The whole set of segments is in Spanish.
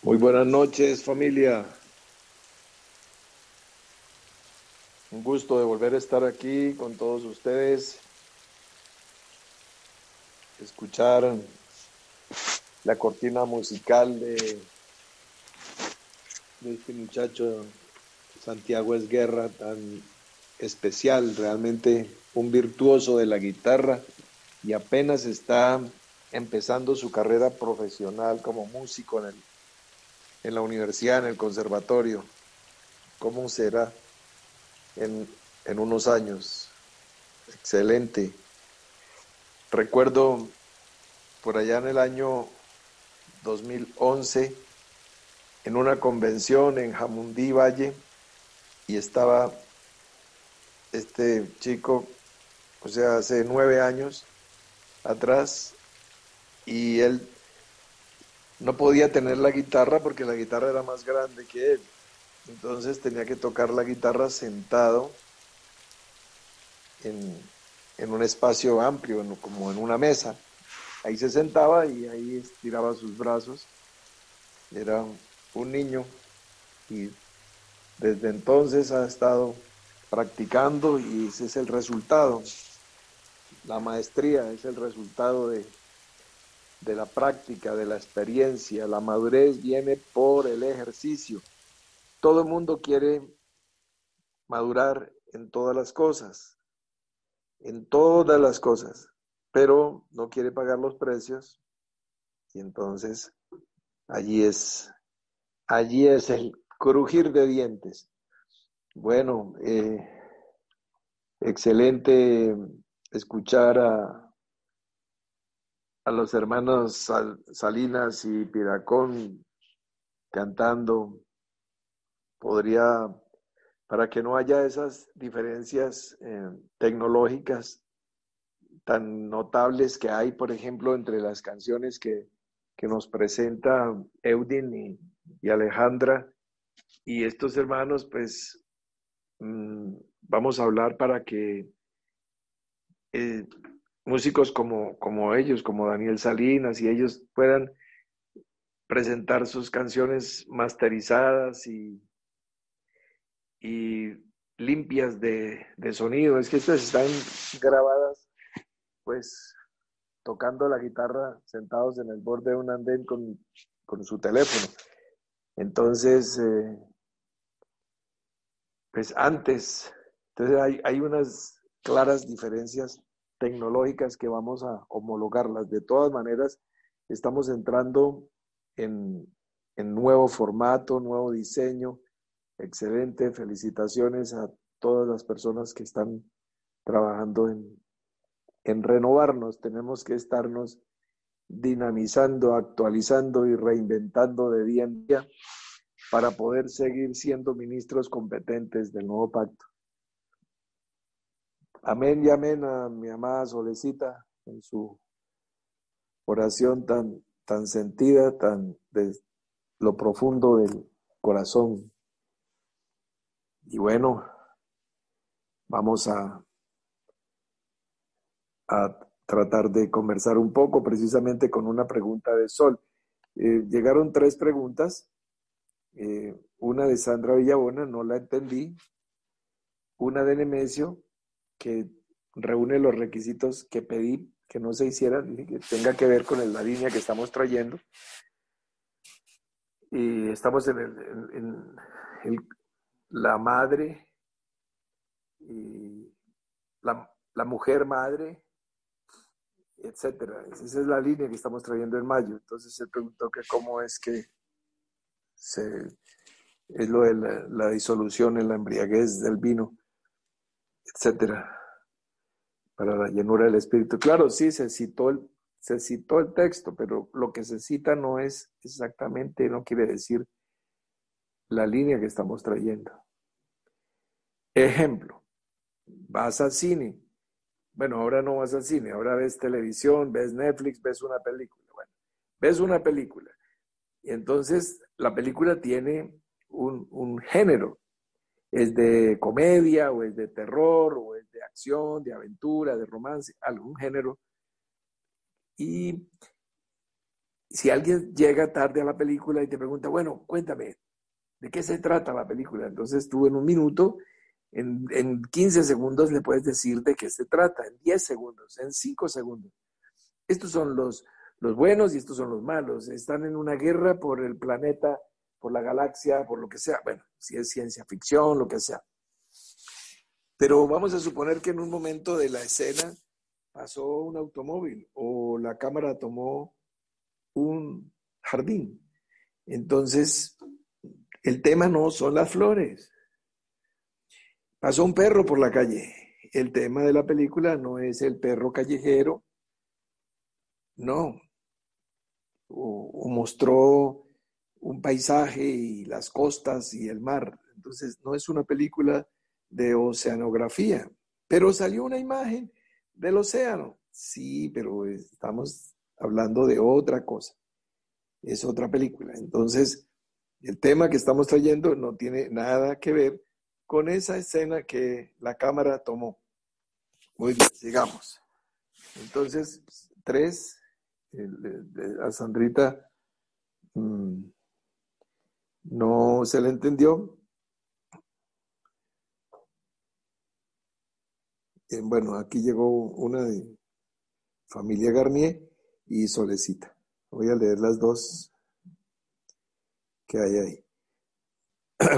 Muy buenas noches, familia. Un gusto de volver a estar aquí con todos ustedes, escuchar la cortina musical de este muchacho Santiago Esguerra, tan especial, realmente un virtuoso de la guitarra y apenas está empezando su carrera profesional como músico en la universidad, en el conservatorio. ¿Cómo será en unos años? Excelente. Recuerdo por allá en el año 2011 en una convención en Jamundí Valle y estaba este chico, o sea, hace 9 años atrás, y él no podía tener la guitarra porque la guitarra era más grande que él. Entonces tenía que tocar la guitarra sentado en un espacio amplio, como en una mesa. Ahí se sentaba y ahí estiraba sus brazos. Era un niño y desde entonces ha estado practicando y ese es el resultado. La maestría es el resultado de la práctica, de la experiencia. La madurez viene por el ejercicio. Todo el mundo quiere madurar en todas las cosas, pero no quiere pagar los precios y entonces allí es, allí es el crujir de dientes. Bueno, excelente escuchar a los hermanos Salinas y Piracón cantando. Podría, para que no haya esas diferencias tecnológicas tan notables que hay, por ejemplo, entre las canciones que nos presenta Eudin y Alejandra y estos hermanos, pues vamos a hablar para que eh, músicos como ellos, como Daniel Salinas y ellos puedan presentar sus canciones masterizadas y limpias de sonido. Es que estas están grabadas pues tocando la guitarra sentados en el borde de un andén con su teléfono. Entonces, pues antes, entonces hay unas claras diferencias tecnológicas que vamos a homologarlas. De todas maneras, estamos entrando en, en nuevo formato, nuevo diseño. Excelente, felicitaciones a todas las personas que están trabajando en renovarnos. Tenemos que estarnos dinamizando, actualizando y reinventando de día en día para poder seguir siendo ministros competentes del nuevo pacto. Amén y amén a mi amada Solecita en su oración tan sentida, tan de lo profundo del corazón. Y bueno, vamos a tratar de conversar un poco precisamente con una pregunta de Sol. Llegaron tres preguntas. Una de Sandra Villabona, no la entendí. Una de Nemesio, que reúne los requisitos que pedí que no se hicieran, que tenga que ver con la línea que estamos trayendo. Y estamos en la madre, y la mujer madre, etcétera. Esa es la línea que estamos trayendo en mayo. Entonces se preguntó que cómo es que es lo de la disolución en la embriaguez del vino, etcétera, para la llenura del espíritu. Claro, sí, se citó el texto, pero lo que se cita no es exactamente, no quiere decir la línea que estamos trayendo. Ejemplo, vas al cine. Bueno, ahora no vas al cine, ahora ves televisión, ves Netflix, ves una película. Bueno, ves una película y entonces la película tiene un género. Es de comedia o es de terror o es de acción, de aventura, de romance, algún género. Y Si alguien llega tarde a la película y te pregunta, bueno, cuéntame, ¿de qué se trata la película? Entonces tú en un minuto, en 15 segundos le puedes decir de qué se trata, en 10 segundos, en 5 segundos. Estos son los buenos y estos son los malos. Están en una guerra por el planeta, por la galaxia, por lo que sea. Bueno, si es ciencia ficción, lo que sea. Pero vamos a suponer que en un momento de la escena pasó un automóvil o la cámara tomó un jardín. Entonces, el tema no son las flores. Pasó un perro por la calle. El tema de la película no es el perro callejero, no. O mostró un paisaje y las costas y el mar. Entonces, no es una película de oceanografía, pero salió una imagen del océano. Sí, pero estamos hablando de otra cosa. Es otra película. Entonces, el tema que estamos trayendo no tiene nada que ver con esa escena que la cámara tomó. Muy bien, sigamos. Entonces, 3, a Sandrita no se le entendió. Bueno, aquí llegó una de familia Garnier y Solecita. Voy a leer las dos que hay ahí.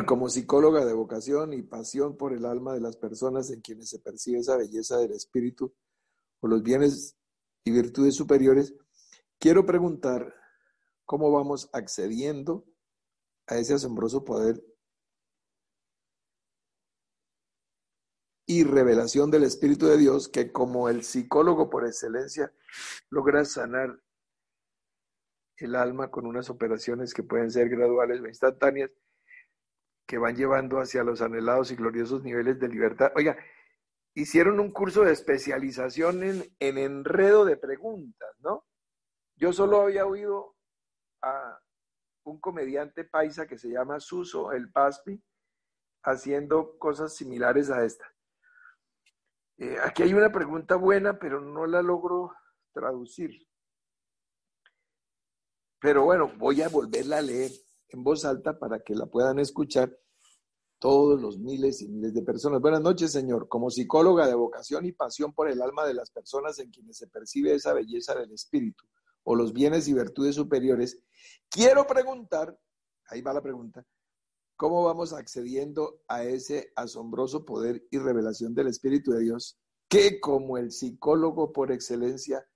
Como psicóloga de vocación y pasión por el alma de las personas en quienes se percibe esa belleza del espíritu o los bienes y virtudes superiores, quiero preguntar cómo vamos accediendo a ese asombroso poder y revelación del Espíritu de Dios que, como el psicólogo por excelencia, logra sanar el alma con unas operaciones que pueden ser graduales o instantáneas, que van llevando hacia los anhelados y gloriosos niveles de libertad. Oiga, hicieron un curso de especialización en enredo de preguntas, ¿no? Yo solo había oído a un comediante paisa que se llama Suso el Paspi haciendo cosas similares a esta. Aquí hay una pregunta buena, pero no la logro traducir. Pero bueno, voy a volverla a leer en voz alta para que la puedan escuchar todos los miles y miles de personas. Buenas noches, señor. Como psicóloga de vocación y pasión por el alma de las personas en quienes se percibe esa belleza del espíritu o los bienes y virtudes superiores, quiero preguntar, ahí va la pregunta, ¿cómo vamos accediendo a ese asombroso poder y revelación del Espíritu de Dios que, como el psicólogo por excelencia,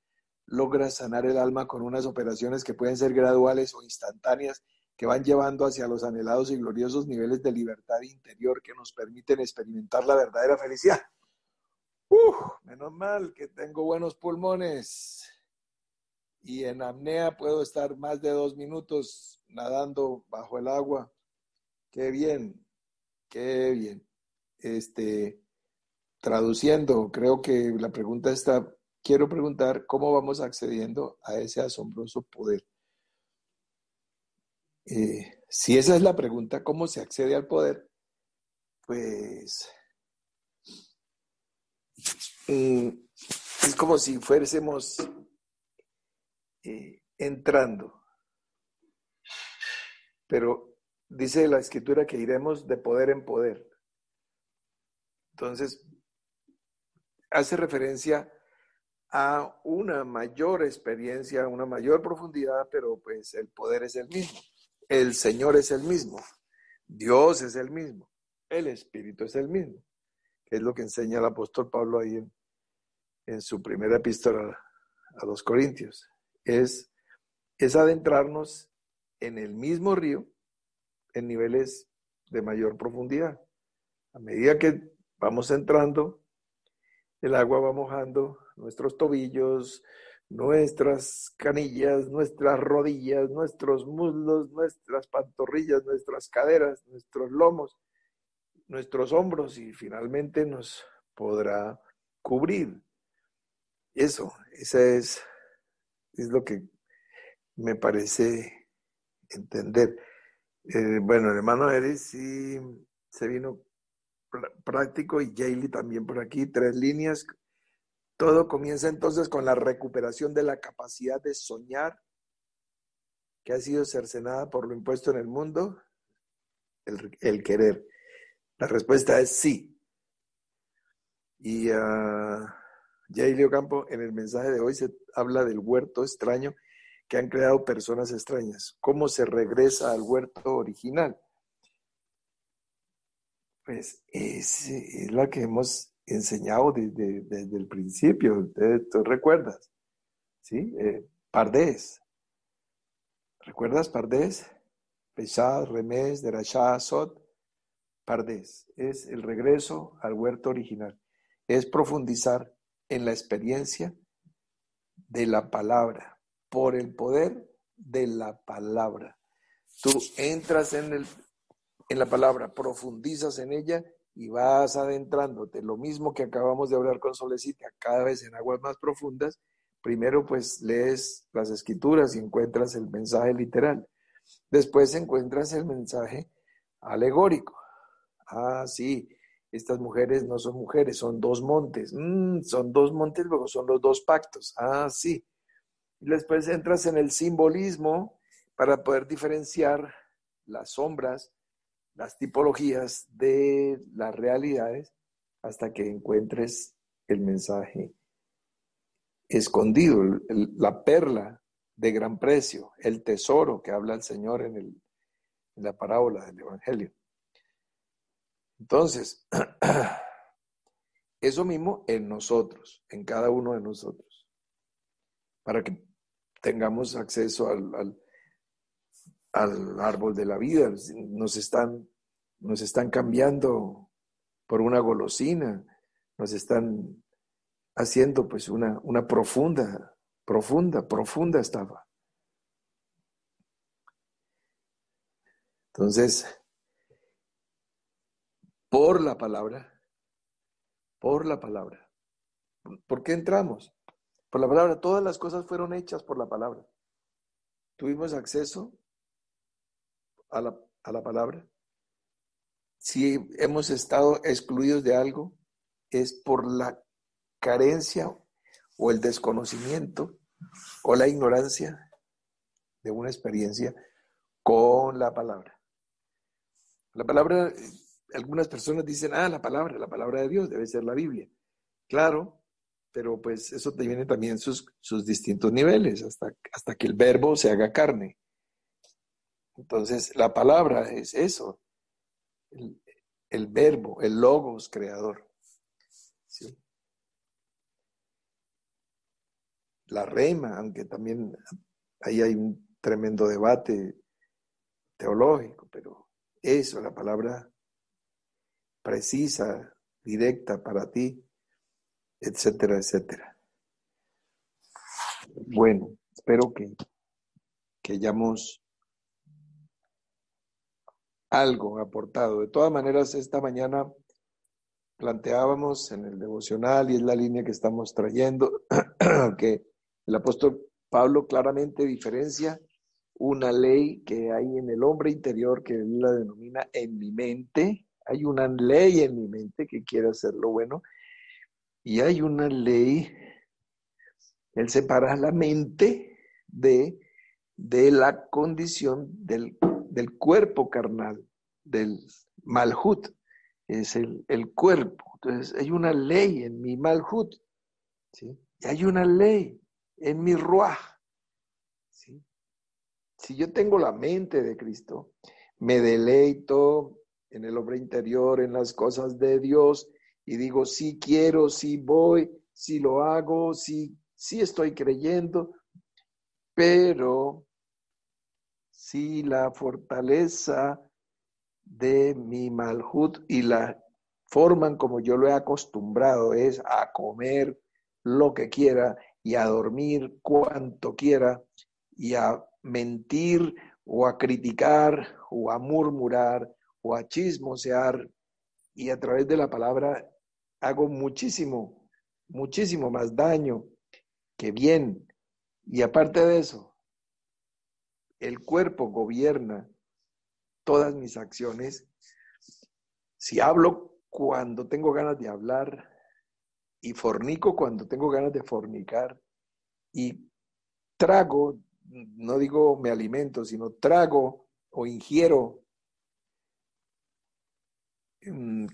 logra sanar el alma con unas operaciones que pueden ser graduales o instantáneas, que van llevando hacia los anhelados y gloriosos niveles de libertad interior que nos permiten experimentar la verdadera felicidad? Menos mal que tengo buenos pulmones y en apnea puedo estar más de 2 minutos nadando bajo el agua. Qué bien, qué bien. Traduciendo, creo que la pregunta está, quiero preguntar cómo vamos accediendo a ese asombroso poder. Si esa es la pregunta, ¿cómo se accede al poder? Pues es como si fuésemos entrando, pero dice la escritura que iremos de poder en poder. Entonces, hace referencia a una mayor experiencia, una mayor profundidad, pero pues el poder es el mismo. El Señor es el mismo. Dios es el mismo. El Espíritu es el mismo. Que es lo que enseña el apóstol Pablo ahí en su primera epístola a los Corintios. Es adentrarnos en el mismo río en niveles de mayor profundidad. A medida que vamos entrando, el agua va mojando nuestros tobillos, nuestras canillas, nuestras rodillas, nuestros muslos, nuestras pantorrillas, nuestras caderas, nuestros lomos, nuestros hombros y finalmente nos podrá cubrir. Esa es lo que me parece entender. Bueno, el hermano Eric sí se vino práctico y Jaylee también por aquí, 3 líneas. Todo comienza entonces con la recuperación de la capacidad de soñar que ha sido cercenada por lo impuesto en el mundo? El querer. La respuesta es sí. Y Jailio Campo, en el mensaje de hoy se habla del huerto extraño que han creado personas extrañas. ¿Cómo se regresa al huerto original? Pues es la que hemos enseñado desde el principio. ¿Tú recuerdas? ¿Sí? Pardés. ¿Recuerdas Pardés? Pesha, Remés, Derashá, Sot. Pardés. Es el regreso al huerto original. Es profundizar en la experiencia de la palabra, por el poder de la palabra. Tú entras en la palabra, profundizas en ella y vas adentrándote. Lo mismo que acabamos de hablar con Solecita, cada vez en aguas más profundas. Primero pues lees las escrituras y encuentras el mensaje literal. Después encuentras el mensaje alegórico. Ah, sí, estas mujeres no son mujeres, son dos montes. Son dos montes, luego son los dos pactos. Ah, sí. Y después entras en el simbolismo para poder diferenciar las sombras, las tipologías de las realidades hasta que encuentres el mensaje escondido, la perla de gran precio, el tesoro que habla el Señor en la parábola del Evangelio. Entonces, eso mismo en nosotros, en cada uno de nosotros, para que tengamos acceso al árbol de la vida. Nos están cambiando por una golosina, nos están haciendo pues una profunda estafa. Entonces, por la palabra, ¿por qué entramos? Por la palabra, todas las cosas fueron hechas por la palabra. Tuvimos acceso a la palabra. Si hemos estado excluidos de algo, es por la carencia o el desconocimiento o la ignorancia de una experiencia con la palabra. La palabra, algunas personas dicen, la palabra de Dios debe ser la Biblia. Claro, pero pues eso tiene también sus distintos niveles, hasta que el verbo se haga carne. Entonces, la palabra es eso, el verbo, el logos creador. ¿Sí? La rema, aunque también ahí hay un tremendo debate teológico, pero eso, la palabra precisa, directa para ti, etcétera, etcétera. Bueno, espero que hayamos algo aportado. De todas maneras, esta mañana planteábamos en el devocional, y es la línea que estamos trayendo, que el apóstol Pablo claramente diferencia una ley que hay en el hombre interior, que él la denomina en mi mente. Hay una ley en mi mente que quiere hacer lo bueno, y hay una ley, él separa la mente de la condición del cuerpo carnal, del malhut, es el cuerpo. Entonces, hay una ley en mi malhut, ¿sí? Y hay una ley en mi ruaj, ¿sí? Si yo tengo la mente de Cristo, me deleito en el hombre interior, en las cosas de Dios, y digo, sí quiero, sí voy, sí lo hago, sí estoy creyendo, pero si la fortaleza de mi malhut y la forma en como yo lo he acostumbrado es a comer lo que quiera y a dormir cuanto quiera y a mentir o a criticar o a murmurar o a chismosear, y a través de la palabra hago muchísimo más daño que bien. Y aparte de eso, el cuerpo gobierna todas mis acciones. Si hablo cuando tengo ganas de hablar y fornico cuando tengo ganas de fornicar y trago no digo me alimento, sino trago o ingiero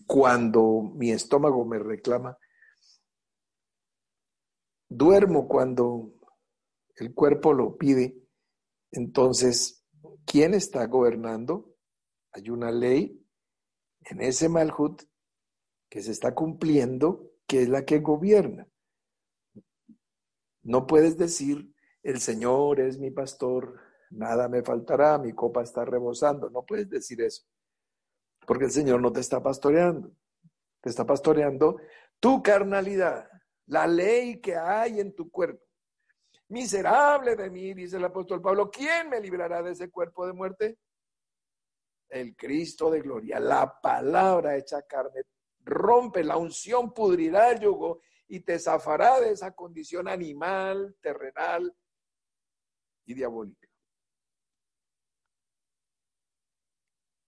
cuando mi estómago me reclama. Duermo cuando el cuerpo lo pide. Entonces, ¿quién está gobernando? Hay una ley en ese Malhut que se está cumpliendo, que es la que gobierna. No puedes decir, el Señor es mi pastor, nada me faltará, mi copa está rebosando. No puedes decir eso, porque el Señor no te está pastoreando. Te está pastoreando tu carnalidad, la ley que hay en tu cuerpo. Miserable de mí, dice el apóstol Pablo, ¿quién me librará de ese cuerpo de muerte? El Cristo de gloria, la palabra hecha carne, rompe la unción, pudrirá el yugo y te zafará de esa condición animal, terrenal y diabólica.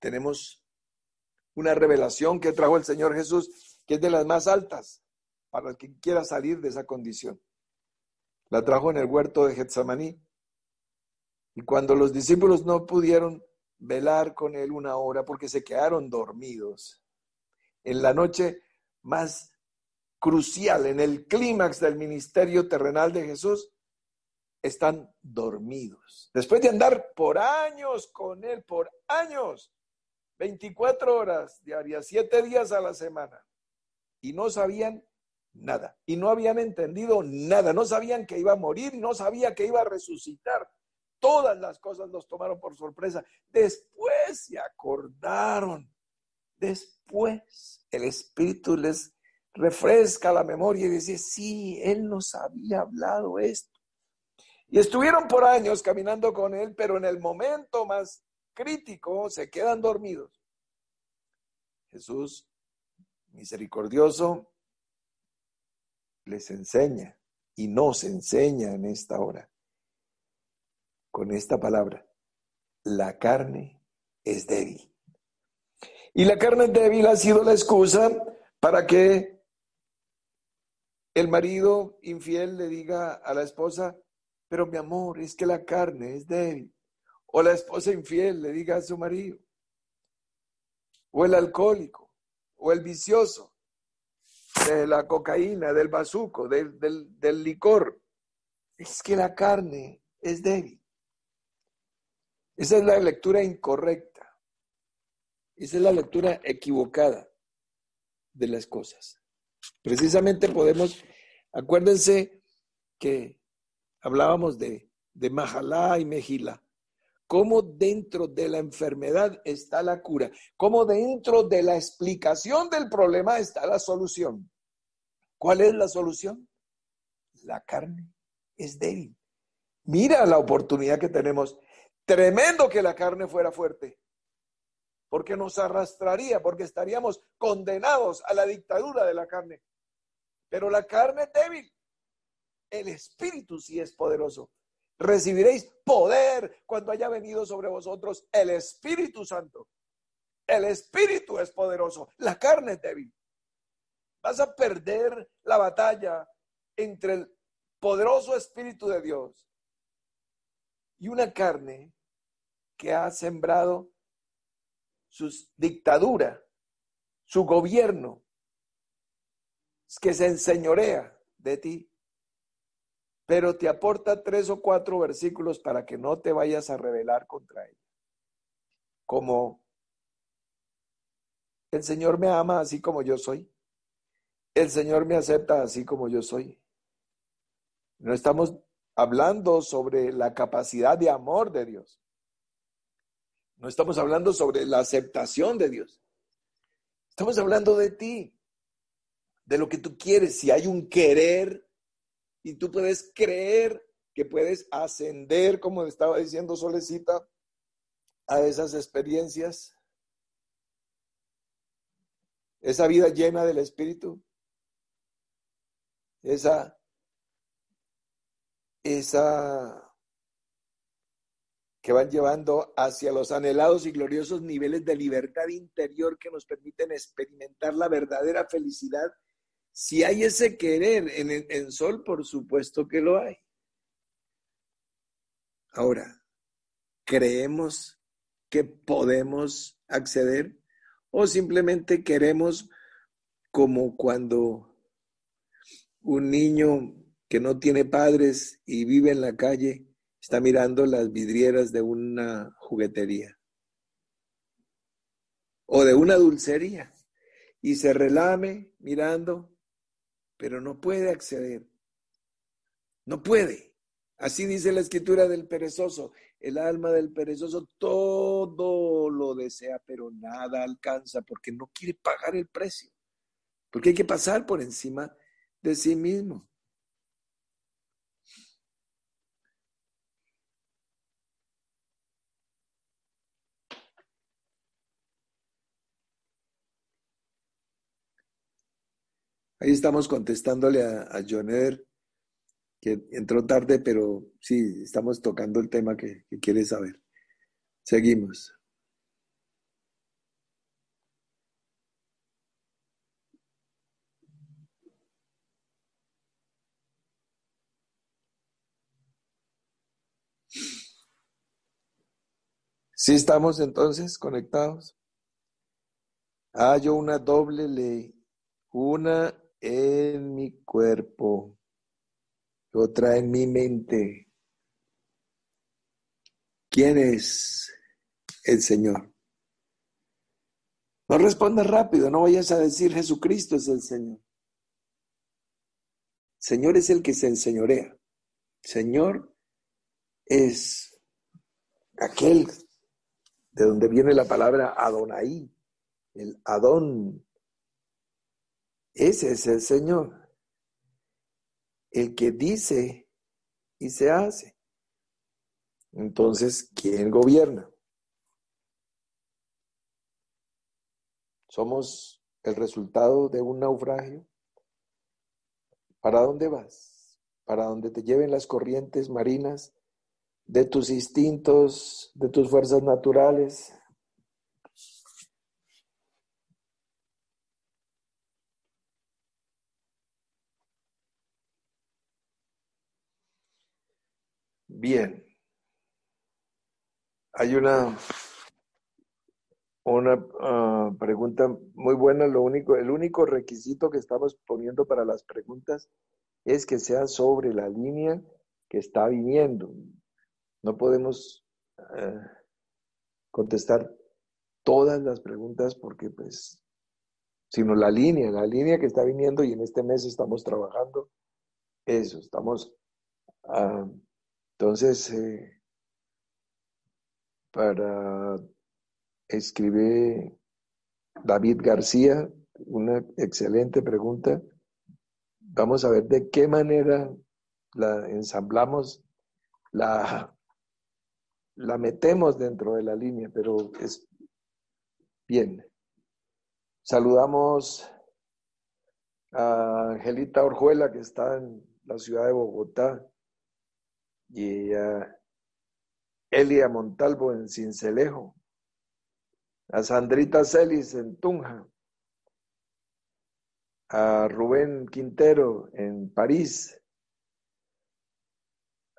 Tenemos una revelación que trajo el Señor Jesús, que es de las más altas para el que quiera salir de esa condición. La trajo en el huerto de Getsemaní. Y cuando los discípulos no pudieron velar con él una hora porque se quedaron dormidos, en la noche más crucial, en el clímax del ministerio terrenal de Jesús, están dormidos. Después de andar por años con él, por años, 24 horas diarias, 7 días a la semana, y no sabían nada, y no habían entendido nada, no sabían que iba a morir, no sabía que iba a resucitar. Todas las cosas los tomaron por sorpresa. Después se acordaron. Después el Espíritu les refresca la memoria y dice, sí, Él nos había hablado esto. Y estuvieron por años caminando con Él, pero en el momento más crítico se quedan dormidos. Jesús, misericordioso, les enseña y nos enseña en esta hora con esta palabra: la carne es débil. Y la carne débil ha sido la excusa para que el marido infiel le diga a la esposa, pero mi amor, es que la carne es débil. O la esposa infiel le diga a su marido. O el alcohólico, o el vicioso, de la cocaína, del bazuco, del licor. Es que la carne es débil. Esa es la lectura incorrecta. Esa es la lectura equivocada de las cosas. Precisamente acuérdense que hablábamos de Mahalá y Mejilá. Cómo dentro de la enfermedad está la cura. Cómo dentro de la explicación del problema está la solución. ¿Cuál es la solución? La carne es débil. Mira la oportunidad que tenemos. Tremendo que la carne fuera fuerte. Porque nos arrastraría, porque estaríamos condenados a la dictadura de la carne. Pero la carne es débil. El Espíritu sí es poderoso. Recibiréis poder cuando haya venido sobre vosotros el Espíritu Santo. El Espíritu es poderoso. La carne es débil. Vas a perder la batalla entre el poderoso Espíritu de Dios y una carne que ha sembrado su dictadura, su gobierno, que se enseñorea de ti, pero te aporta 3 o 4 versículos para que no te vayas a rebelar contra ella. Como el Señor me ama así como yo soy, el Señor me acepta así como yo soy. No estamos hablando sobre la capacidad de amor de Dios. No estamos hablando sobre la aceptación de Dios. Estamos hablando de ti, de lo que tú quieres. Si hay un querer y tú puedes creer que puedes ascender, como estaba diciendo Solecita, a esas experiencias, esa vida llena del Espíritu, esa que van llevando hacia los anhelados y gloriosos niveles de libertad interior que nos permiten experimentar la verdadera felicidad. Si hay ese querer en Sol, por supuesto que lo hay. Ahora, ¿creemos que podemos acceder o simplemente queremos, como cuando un niño que no tiene padres y vive en la calle está mirando las vidrieras de una juguetería o de una dulcería y se relame mirando, pero no puede acceder? No puede. Así dice la escritura del perezoso. El alma del perezoso todo lo desea, pero nada alcanza porque no quiere pagar el precio. Porque hay que pasar por encima de sí mismo. Ahí estamos contestándole a John Eder, que entró tarde, pero sí, estamos tocando el tema que quiere saber. Seguimos. ¿Sí estamos entonces conectados? Hallo una doble ley, una en mi cuerpo, otra en mi mente. ¿Quién es el Señor? No respondas rápido, no vayas a decir Jesucristo es el Señor. Señor es el que se enseñorea. Señor es aquel de donde viene la palabra Adonai, el Adón. Ese es el Señor, el que dice y se hace. Entonces, ¿quién gobierna? Somos el resultado de un naufragio. ¿Para dónde vas? ¿Para dónde te lleven las corrientes marinas de tus instintos, de tus fuerzas naturales? Bien, hay una pregunta muy buena. El único requisito que estamos poniendo para las preguntas es que sea sobre la línea que está viniendo. No podemos eh, contestar todas las preguntas porque, pues, sino la línea que está viniendo, y en este mes estamos trabajando eso. Ah, entonces, para escribir David García, una excelente pregunta. Vamos a ver de qué manera la ensamblamos, la, la metemos dentro de la línea, pero es bien. Saludamos a Angelita Orjuela, que está en la ciudad de Bogotá, y a Elia Montalvo en Cincelejo, a Sandrita Celis en Tunja, a Rubén Quintero en París,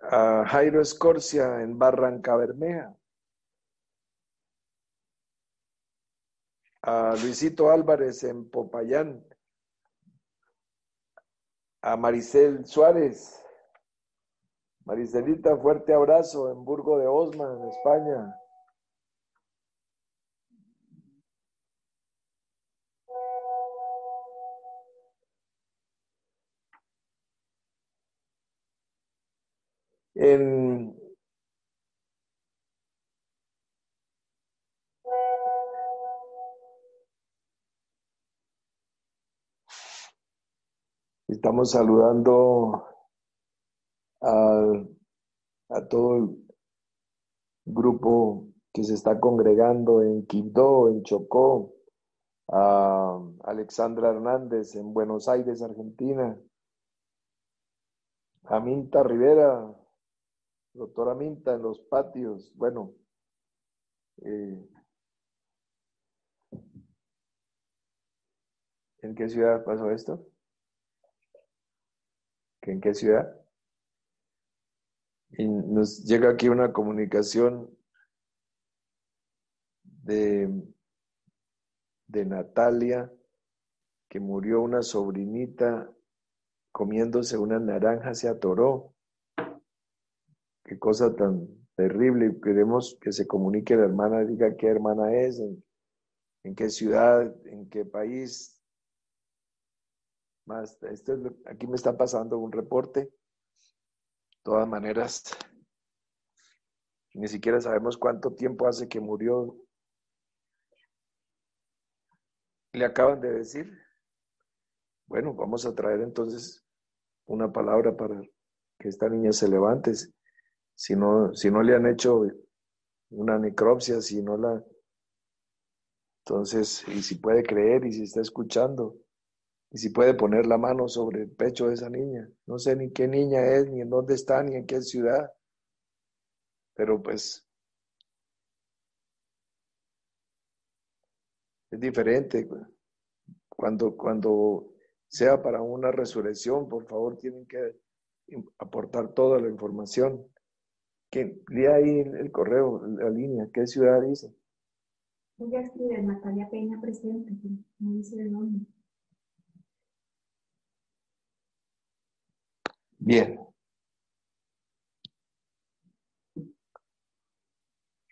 a Jairo Escorcia en Barranca Bermeja, a Luisito Álvarez en Popayán, a Maricel Suárez. Maricelita, fuerte abrazo en Burgo de Osma, en España. En, Estamos saludando a, a todo el grupo que se está congregando en Quibdó, en Chocó, a Alexandra Hernández en Buenos Aires, Argentina, a Minta Rivera, doctora Minta en los patios. Bueno, eh, ¿en qué ciudad pasó esto? ¿En qué ciudad? Y nos llega aquí una comunicación de, de Natalia, que murió una sobrinita comiéndose una naranja, se atoró. Qué cosa tan terrible. Queremos que se comunique la hermana, diga qué hermana es, en qué ciudad, en qué país. Más, aquí me está pasando un reporte. De todas maneras, ni siquiera sabemos cuánto tiempo hace que murió. Le acaban de decir. Bueno, vamos a traer entonces una palabra para que esta niña se levante. Si no le han hecho una necropsia, si no la... Entonces, y si puede creer y si está escuchando, y si puede poner la mano sobre el pecho de esa niña. No sé ni qué niña es, ni en dónde está, ni en qué ciudad, pero pues es diferente. Cuando sea para una resurrección, por favor, tienen que aportar toda la información. Que lea ahí el correo, la línea, ¿qué ciudad dice? Ella escribe Natalia Peña presente, no dice el nombre. Bien.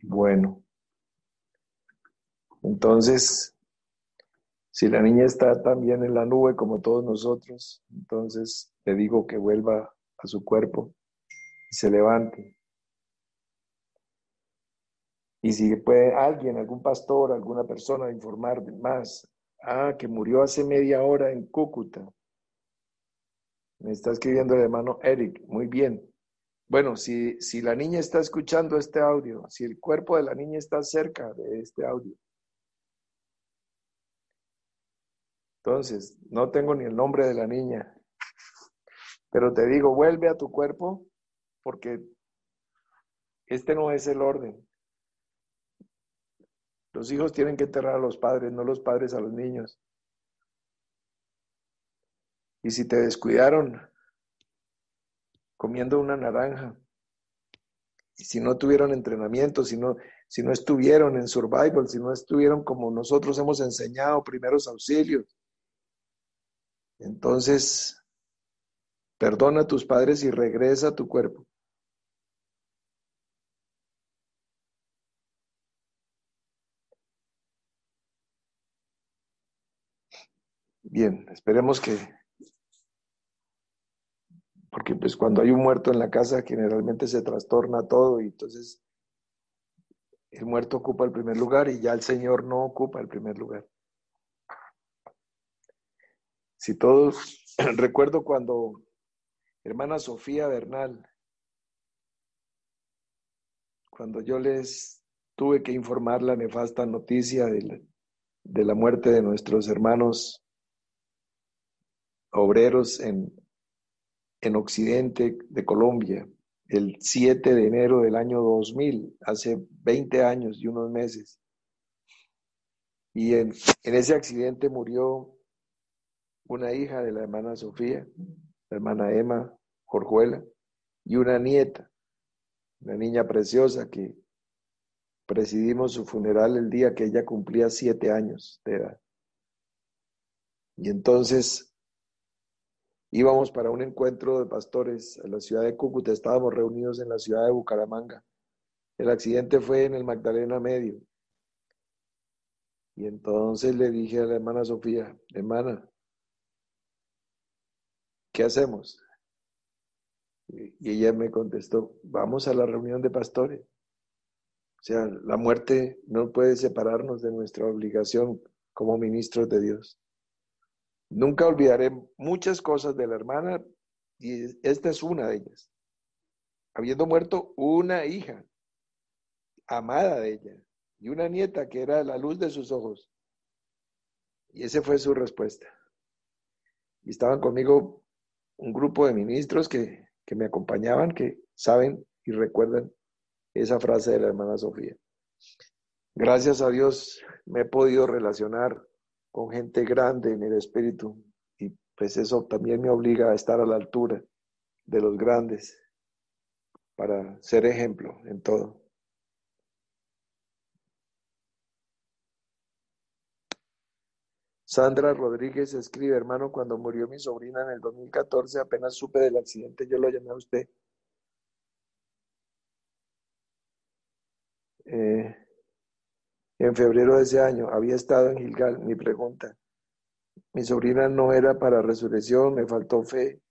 Bueno, entonces, si la niña está también en la nube como todos nosotros, entonces le digo que vuelva a su cuerpo y se levante. Y si puede alguien, algún pastor, alguna persona informar más. Ah, que murió hace media hora en Cúcuta. Me está escribiendo el hermano Eric. Muy bien. Bueno, si la niña está escuchando este audio, si el cuerpo de la niña está cerca de este audio, entonces no tengo ni el nombre de la niña, pero te digo, vuelve a tu cuerpo porque este no es el orden. Los hijos tienen que enterrar a los padres, no los padres a los niños. Y si te descuidaron comiendo una naranja, y si no tuvieron entrenamiento, si no estuvieron en survival, si no estuvieron como nosotros hemos enseñado primeros auxilios, entonces perdona a tus padres y regresa a tu cuerpo. Bien, esperemos que, porque pues cuando hay un muerto en la casa generalmente se trastorna todo y entonces el muerto ocupa el primer lugar y ya el Señor no ocupa el primer lugar. Si todos, recuerdo cuando hermana Sofía Bernal, cuando yo les tuve que informar la nefasta noticia de la muerte de nuestros hermanos obreros en Occidente de Colombia, el 7 de enero del año 2000, hace 20 años y unos meses. Y en ese accidente murió una hija de la hermana Sofía, la hermana Emma Jorjuela, y una nieta, una niña preciosa que presidimos su funeral el día que ella cumplía 7 años de edad. Y entonces íbamos para un encuentro de pastores a la ciudad de Cúcuta, estábamos reunidos en la ciudad de Bucaramanga. El accidente fue en el Magdalena Medio. Y entonces le dije a la hermana Sofía, hermana, ¿qué hacemos? Y ella me contestó, vamos a la reunión de pastores. O sea, la muerte no puede separarnos de nuestra obligación como ministros de Dios. Nunca olvidaré muchas cosas de la hermana y esta es una de ellas. Habiendo muerto una hija, amada de ella, y una nieta que era la luz de sus ojos. Y esa fue su respuesta. Y estaban conmigo un grupo de ministros que me acompañaban, que saben y recuerdan esa frase de la hermana Sofía. Gracias a Dios me he podido relacionar con gente grande en el espíritu y pues eso también me obliga a estar a la altura de los grandes. para ser ejemplo en todo. Sandra Rodríguez escribe, hermano, cuando murió mi sobrina en el 2014, apenas supe del accidente, yo lo llamé a usted. Eh, en febrero de ese año, había estado en Gilgal. Mi pregunta, mi sobrina no era para resurrección, me faltó fe.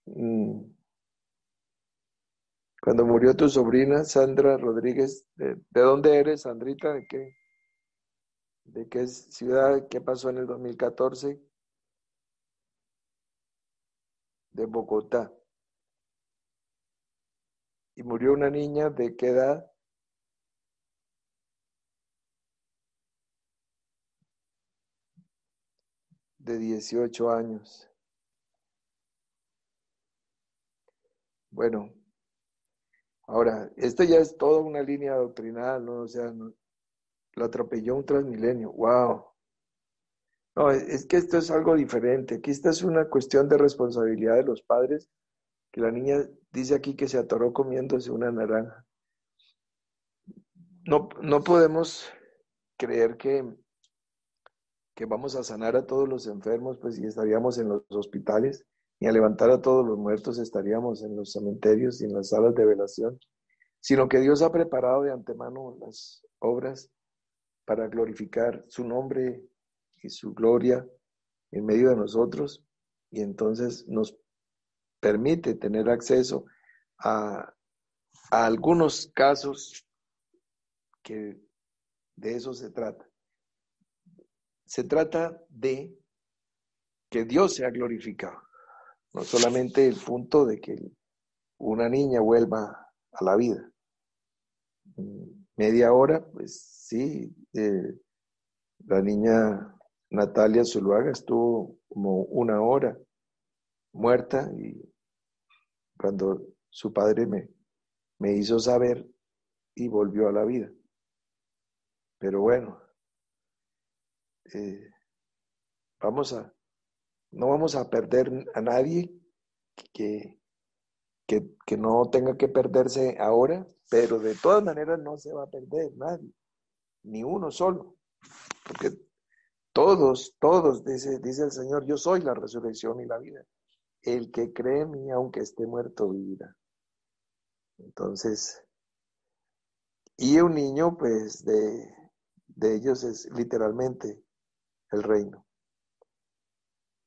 Mm, Cuando murió tu sobrina, Sandra Rodríguez, ¿de dónde eres, Sandrita? ¿De qué ciudad? ¿Qué pasó en el 2014? De Bogotá. Y murió una niña, ¿de qué edad? De 18 años. Bueno, ahora, esto ya es toda una línea doctrinal, ¿no? O sea, lo atropelló un Transmilenio. ¡Wow! No, es que esto es algo diferente. Aquí esta es una cuestión de responsabilidad de los padres, que la niña dice aquí que se atoró comiéndose una naranja. No podemos creer que vamos a sanar a todos los enfermos, pues y estaríamos en los hospitales, ni a levantar a todos los muertos estaríamos en los cementerios y en las salas de velación, sino que Dios ha preparado de antemano las obras para glorificar su nombre y su gloria en medio de nosotros, y entonces nos permite tener acceso a, a algunos casos que de eso se trata. Se trata de que Dios sea glorificado, no solamente el punto de que una niña vuelva a la vida. Media hora, pues sí, la niña Natalia Zuluaga estuvo como una hora muerta y cuando su padre me hizo saber y volvió a la vida. Pero bueno, eh, vamos a, no vamos a perder a nadie que, que no tenga que perderse ahora, pero de todas maneras no se va a perder nadie, ni uno solo, porque todos, dice el Señor, yo soy la resurrección y la vida. El que cree en mí, aunque esté muerto, vivirá. Entonces, y un niño, pues, de ellos es literalmente el reino.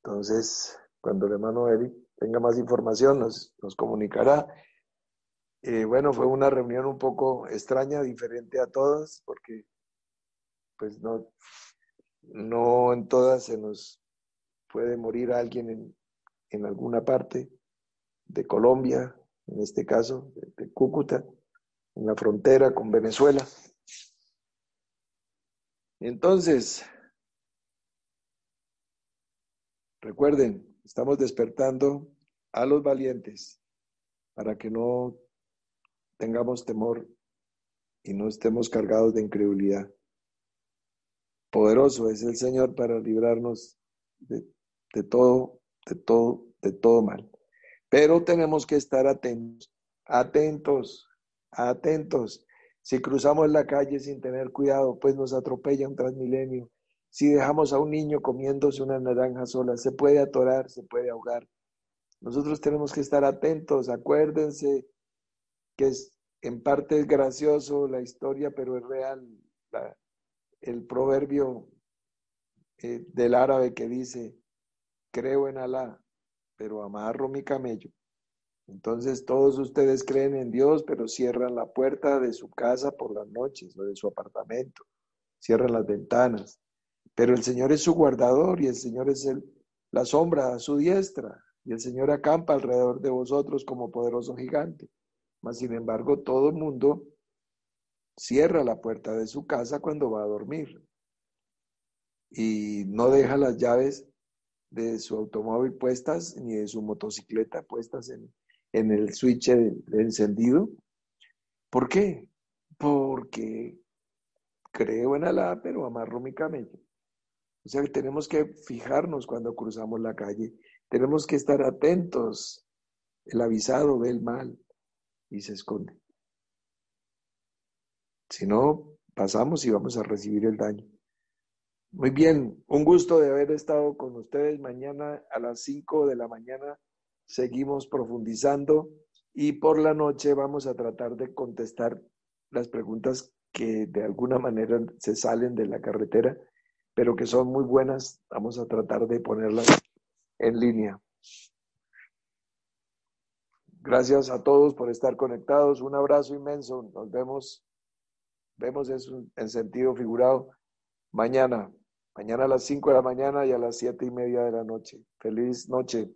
Entonces, cuando el hermano Eric tenga más información, nos comunicará. Bueno, fue una reunión un poco extraña, diferente a todas, porque pues no en todas se nos puede morir alguien en alguna parte de Colombia, en este caso, de Cúcuta, en la frontera con Venezuela. Entonces, recuerden, estamos despertando a los valientes para que no tengamos temor y no estemos cargados de incredulidad. Poderoso es el Señor para librarnos de todo, de todo mal. Pero tenemos que estar atentos, atentos. Si cruzamos la calle sin tener cuidado, pues nos atropella un Transmilenio. Si dejamos a un niño comiéndose una naranja sola, se puede atorar, se puede ahogar. Nosotros tenemos que estar atentos. Acuérdense que en parte es gracioso la historia, pero es real. El proverbio del árabe que dice, creo en Alá, pero amarro mi camello. Entonces todos ustedes creen en Dios, pero cierran la puerta de su casa por las noches o de su apartamento, cierran las ventanas. Pero el Señor es su guardador y el Señor es la sombra a su diestra y el Señor acampa alrededor de vosotros como poderoso gigante. Mas, sin embargo, todo el mundo cierra la puerta de su casa cuando va a dormir y no deja las llaves de su automóvil puestas ni de su motocicleta puestas en el switch de encendido. ¿Por qué? Porque creo en Alá, pero amarro mi camello. O sea que tenemos que fijarnos cuando cruzamos la calle. Tenemos que estar atentos. El avisado ve el mal y se esconde. Si no, pasamos y vamos a recibir el daño. Muy bien, un gusto de haber estado con ustedes. Mañana a las 5 de la mañana seguimos profundizando y por la noche vamos a tratar de contestar las preguntas que de alguna manera se salen de la carretera, pero que son muy buenas. Vamos a tratar de ponerlas en línea. Gracias a todos por estar conectados. Un abrazo inmenso. Nos vemos en sentido figurado mañana. Mañana a las 5 de la mañana y a las 7:30 de la noche. Feliz noche.